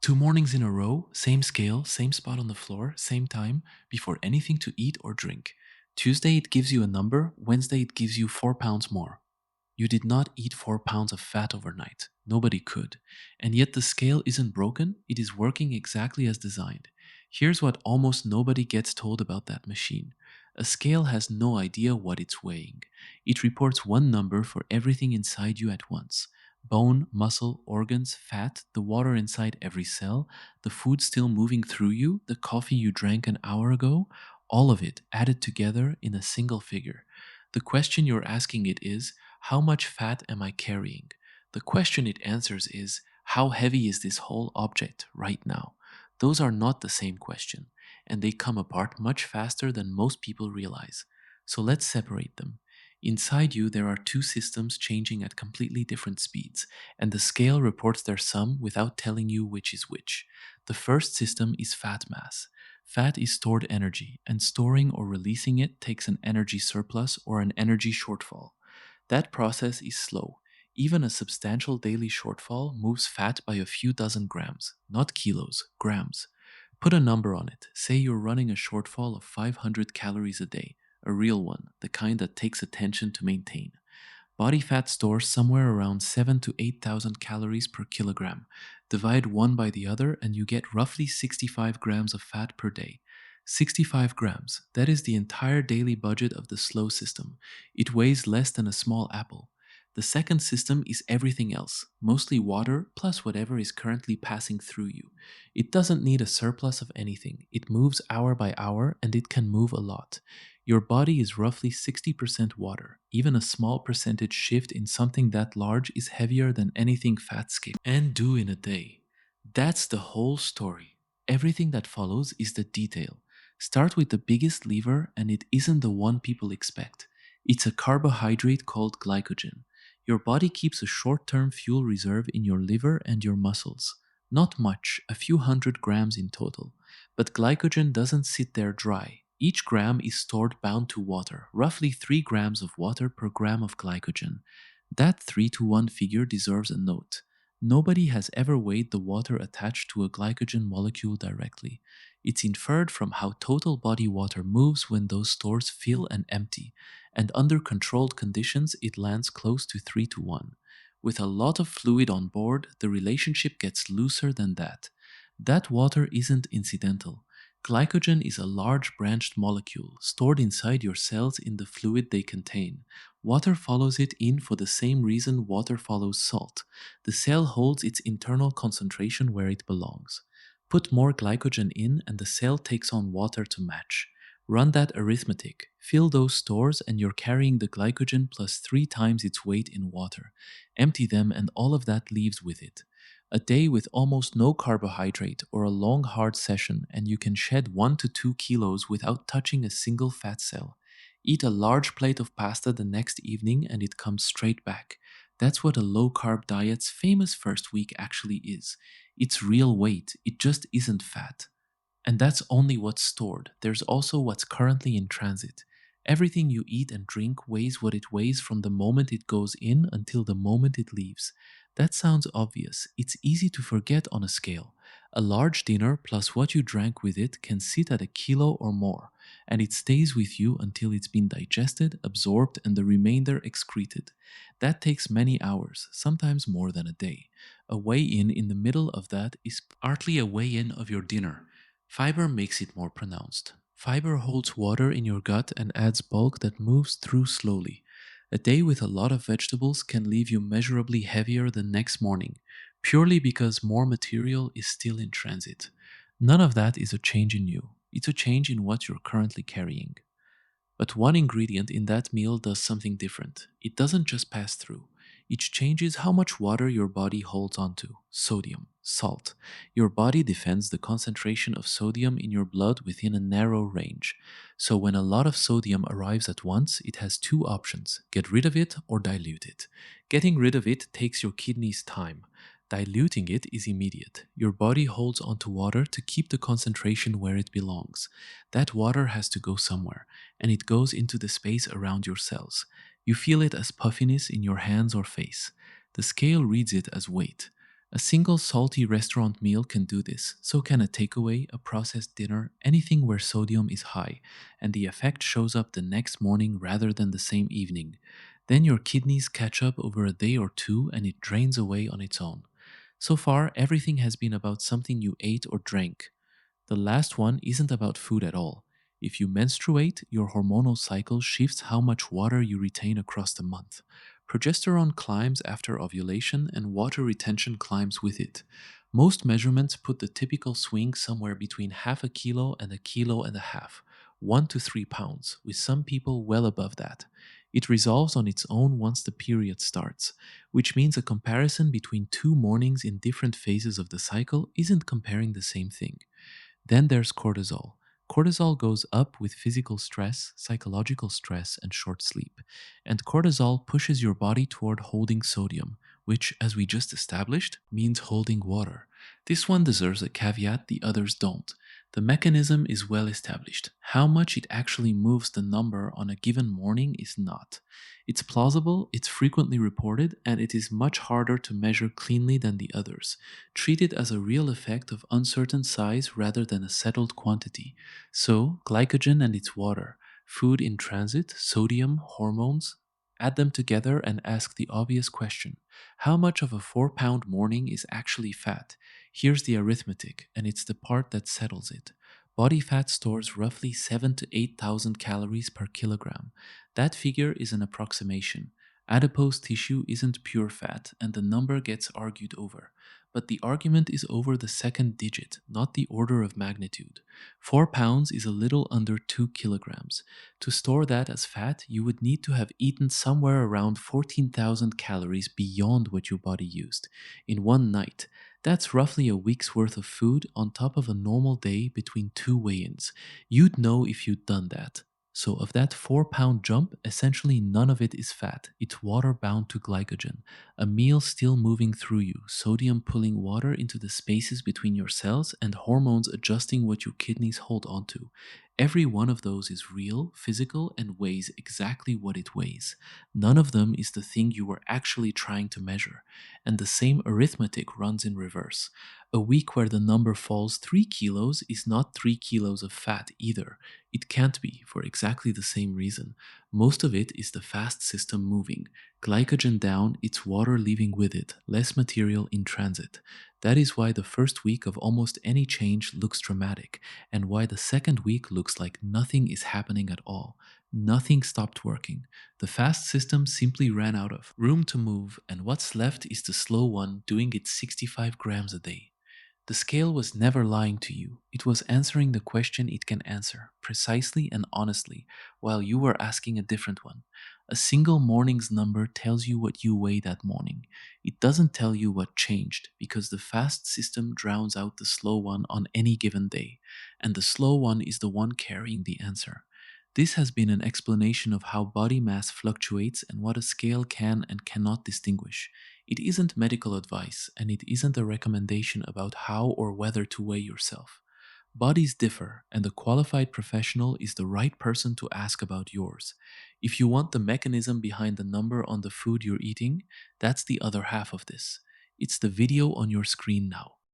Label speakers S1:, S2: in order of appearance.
S1: 2 mornings in a row, same scale, same spot on the floor, same time, before anything to eat or drink. Tuesday it gives you a number, Wednesday it gives you 4 pounds more. You did not eat 4 pounds of fat overnight. Nobody could. And yet the scale isn't broken, it is working exactly as designed. Here's what almost nobody gets told about that machine. A scale has no idea what it's weighing. It reports one number for everything inside you at once: bone, muscle, organs, fat, the water inside every cell, the food still moving through you, the coffee you drank an hour ago, all of it added together in a single figure. The question you're asking it is, how much fat am I carrying? The question it answers is, how heavy is this whole object right now? Those are not the same question, and they come apart much faster than most people realize. So let's separate them. Inside you, there are two systems changing at completely different speeds, and the scale reports their sum without telling you which is which. The first system is fat mass. Fat is stored energy, and storing or releasing it takes an energy surplus or an energy shortfall. That process is slow. Even a substantial daily shortfall moves fat by a few dozen grams, not kilos, grams. Put a number on it. Say you're running a shortfall of 500 calories a day, a real one, the kind that takes attention to maintain. Body fat stores somewhere around 7 to 8,000 calories per kilogram. Divide one by the other and you get roughly 65 grams of fat per day. 65 grams, that is the entire daily budget of the slow system. It weighs less than a small apple. The second system is everything else, mostly water plus whatever is currently passing through you. It doesn't need a surplus of anything. It moves hour by hour and it can move a lot. Your body is roughly 60% water. Even a small percentage shift in something that large is heavier than anything fats can do in a day. That's the whole story. Everything that follows is the detail. Start with the biggest lever, and it isn't the one people expect. It's a carbohydrate called glycogen. Your body keeps a short term fuel reserve in your liver and your muscles. Not much, a few hundred grams in total. But glycogen doesn't sit there dry. Each gram is stored bound to water, roughly 3 grams of water per gram of glycogen. That 3 to 1 figure deserves a note. Nobody has ever weighed the water attached to a glycogen molecule directly. It's inferred from how total body water moves when those stores fill and empty, and under controlled conditions it lands close to 3 to 1. With a lot of fluid on board, the relationship gets looser than that. That water isn't incidental. Glycogen is a large branched molecule stored inside your cells in the fluid they contain. Water follows it in for the same reason water follows salt. The cell holds its internal concentration where it belongs. Put more glycogen in and the cell takes on water to match. Run that arithmetic. Fill those stores and you're carrying the glycogen plus 3 times its weight in water. Empty them and all of that leaves with it. A day with almost no carbohydrate or a long hard session and you can shed 1 to 2 kilos without touching a single fat cell. Eat a large plate of pasta the next evening and it comes straight back. That's what a low carb diet's famous first week actually is. It's real weight, it just isn't fat. And that's only what's stored. There's also what's currently in transit. Everything you eat and drink weighs what it weighs from the moment it goes in until the moment it leaves. That sounds obvious. It's easy to forget on a scale. A large dinner plus what you drank with it can sit at a kilo or more, and it stays with you until it's been digested, absorbed, and the remainder excreted. That takes many hours, sometimes more than a day. A weigh-in in the middle of that is partly a weigh-in of your dinner. Fiber makes it more pronounced. Fiber holds water in your gut and adds bulk that moves through slowly. A day with a lot of vegetables can leave you measurably heavier the next morning, purely because more material is still in transit. None of that is a change in you, it's a change in what you're currently carrying. But one ingredient in that meal does something different. It doesn't just pass through. It changes how much water your body holds onto. Sodium, salt. Your body defends the concentration of sodium in your blood within a narrow range. So when a lot of sodium arrives at once, it has two options: get rid of it or dilute it. Getting rid of it takes your kidneys time. Diluting it is immediate. Your body holds onto water to keep the concentration where it belongs. That water has to go somewhere, and it goes into the space around your cells. You feel it as puffiness in your hands or face. The scale reads it as weight. A single salty restaurant meal can do this, so can a takeaway, a processed dinner, anything where sodium is high, and the effect shows up the next morning rather than the same evening. Then your kidneys catch up over a day or two and it drains away on its own. So far, everything has been about something you ate or drank. The last one isn't about food at all. If you menstruate, your hormonal cycle shifts how much water you retain across the month. Progesterone climbs after ovulation and water retention climbs with it. Most measurements put the typical swing somewhere between half a kilo and a kilo and a half, 1 to 3 pounds, with some people well above that. It resolves on its own once the period starts, which means a comparison between two mornings in different phases of the cycle isn't comparing the same thing. Then there's cortisol. Cortisol goes up with physical stress, psychological stress, and short sleep. And cortisol pushes your body toward holding sodium, which, as we just established, means holding water. This one deserves a caveat the others don't. The mechanism is well established. How much it actually moves the number on a given morning is not. It's plausible, it's frequently reported, and it is much harder to measure cleanly than the others. Treat it as a real effect of uncertain size rather than a settled quantity. So, glycogen and its water, food in transit, sodium, hormones, add them together and ask the obvious question: how much of a 4-pound morning is actually fat? Here's the arithmetic, and it's the part that settles it. Body fat stores roughly 7 to 8,000 calories per kilogram. That figure is an approximation. Adipose tissue isn't pure fat, and the number gets argued over. But the argument is over the second digit, not the order of magnitude. 4 pounds is a little under 2 kilograms. To store that as fat, you would need to have eaten somewhere around 14,000 calories beyond what your body used in one night. That's roughly a week's worth of food on top of a normal day between two weigh ins. You'd know if you'd done that. So, of that 4-pound jump, essentially none of it is fat. It's water bound to glycogen, a meal still moving through you, sodium pulling water into the spaces between your cells, and hormones adjusting what your kidneys hold onto. Every one of those is real, physical, and weighs exactly what it weighs. None of them is the thing you were actually trying to measure. And the same arithmetic runs in reverse. A week where the number falls 3 kilos is not 3 kilos of fat either. It can't be, for exactly the same reason. Most of it is the fast system moving. Glycogen down, it's water leaving with it, less material in transit. That is why the first week of almost any change looks dramatic, and why the second week looks like nothing is happening at all. Nothing stopped working. The fast system simply ran out of room to move, and what's left is the slow one doing its 65 grams a day. The scale was never lying to you. It was answering the question it can answer, precisely and honestly, while you were asking a different one. A single morning's number tells you what you weigh that morning. It doesn't tell you what changed, because the fast system drowns out the slow one on any given day, and the slow one is the one carrying the answer. This has been an explanation of how body mass fluctuates and what a scale can and cannot distinguish. It isn't medical advice, and it isn't a recommendation about how or whether to weigh yourself. Bodies differ, and the qualified professional is the right person to ask about yours. If you want the mechanism behind the number on the food you're eating, that's the other half of this. It's the video on your screen now.